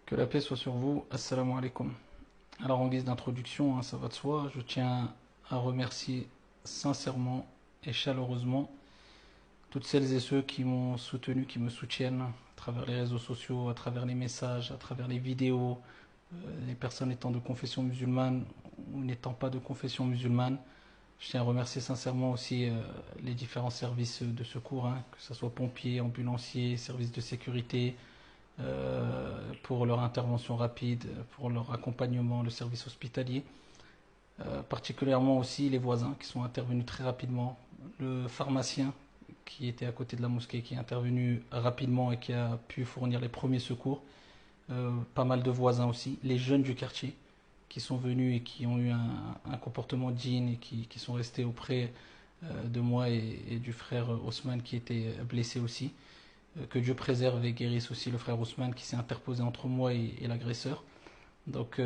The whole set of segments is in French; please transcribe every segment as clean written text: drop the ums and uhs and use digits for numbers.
Que la paix soit sur vous. Assalamu alaikum. Alors en guise d'introduction, ça va de soi, je tiens à remercier sincèrement et chaleureusement toutes celles et ceux qui m'ont soutenu, qui me soutiennent à travers les réseaux sociaux, à travers les messages, à travers les vidéos, les personnes étant de confession musulmane ou n'étant pas de confession musulmane. Je tiens à remercier sincèrement aussi les différents services de secours, que ce soit pompiers, ambulanciers, services de sécurité, pour leur intervention rapide, pour leur accompagnement, le service hospitalier, particulièrement aussi les voisins qui sont intervenus très rapidement, le pharmacien qui était à côté de la mosquée qui est intervenu rapidement et qui a pu fournir les premiers secours, pas mal de voisins aussi, les jeunes du quartier qui sont venus et qui ont eu un comportement digne et qui sont restés auprès de moi et du frère Osman qui était blessé aussi. Que Dieu préserve et guérisse aussi le frère Ousmane qui s'est interposé entre moi et l'agresseur. Donc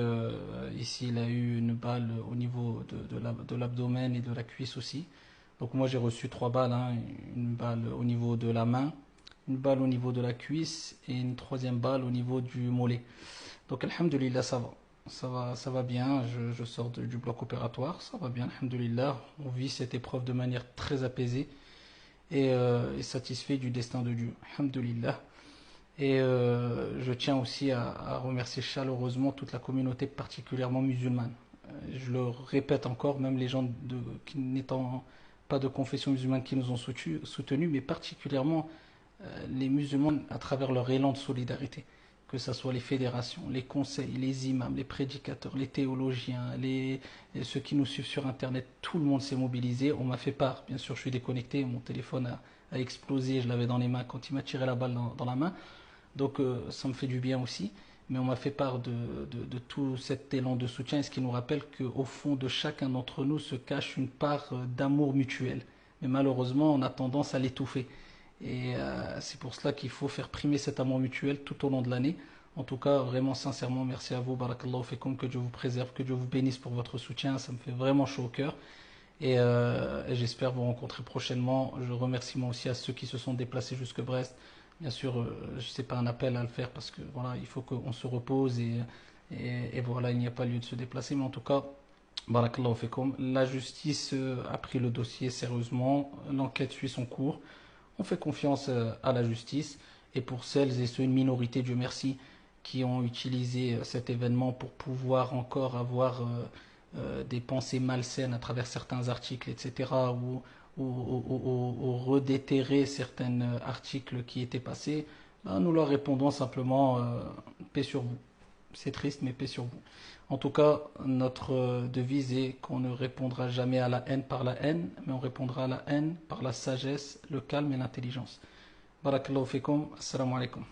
ici il a eu une balle au niveau de l'abdomen et de la cuisse aussi. Donc moi j'ai reçu 3 balles, une balle au niveau de la main, une balle au niveau de la cuisse et une troisième balle au niveau du mollet. Donc alhamdulillah ça va. Ça va bien, je sors du bloc opératoire, ça va bien, alhamdulillah. On vit cette épreuve de manière très apaisée et satisfait du destin de Dieu. Alhamdulillah. Et je tiens aussi à remercier chaleureusement toute la communauté, particulièrement musulmane. Je le répète encore, même les gens qui n'étant pas de confession musulmane qui nous ont soutenus, mais particulièrement les musulmans à travers leur élan de solidarité. Que ce soit les fédérations, les conseils, les imams, les prédicateurs, les théologiens, ceux qui nous suivent sur Internet, tout le monde s'est mobilisé. On m'a fait part, bien sûr je suis déconnecté, mon téléphone a explosé, je l'avais dans les mains quand il m'a tiré la balle dans la main. Donc ça me fait du bien aussi. Mais on m'a fait part de tout cet élan de soutien, et ce qui nous rappelle qu'au fond de chacun d'entre nous se cache une part d'amour mutuel. Mais malheureusement, on a tendance à l'étouffer. Et c'est pour cela qu'il faut faire primer cet amour mutuel tout au long de l'année. En tout cas, vraiment sincèrement, merci à vous, barakallahu fikum, que Dieu vous préserve, que Dieu vous bénisse pour votre soutien, ça me fait vraiment chaud au cœur. Et j'espère vous rencontrer prochainement. Je remercie moi aussi à ceux qui se sont déplacés jusque Brest. Bien sûr, je sais pas un appel à le faire parce que voilà, il faut qu'on se repose et voilà, il n'y a pas lieu de se déplacer. Mais en tout cas, barakallahu fikum, la justice a pris le dossier sérieusement, l'enquête suit son cours. On fait confiance à la justice et pour celles et ceux, une minorité, Dieu merci, qui ont utilisé cet événement pour pouvoir encore avoir des pensées malsaines à travers certains articles, etc., ou redéterrer certains articles qui étaient passés, ben, nous leur répondons simplement paix sur vous. C'est triste, mais paix sur vous. En tout cas, notre devise est qu'on ne répondra jamais à la haine par la haine, mais on répondra à la haine par la sagesse, le calme et l'intelligence. Barakallahu fikum, assalamu alaikum.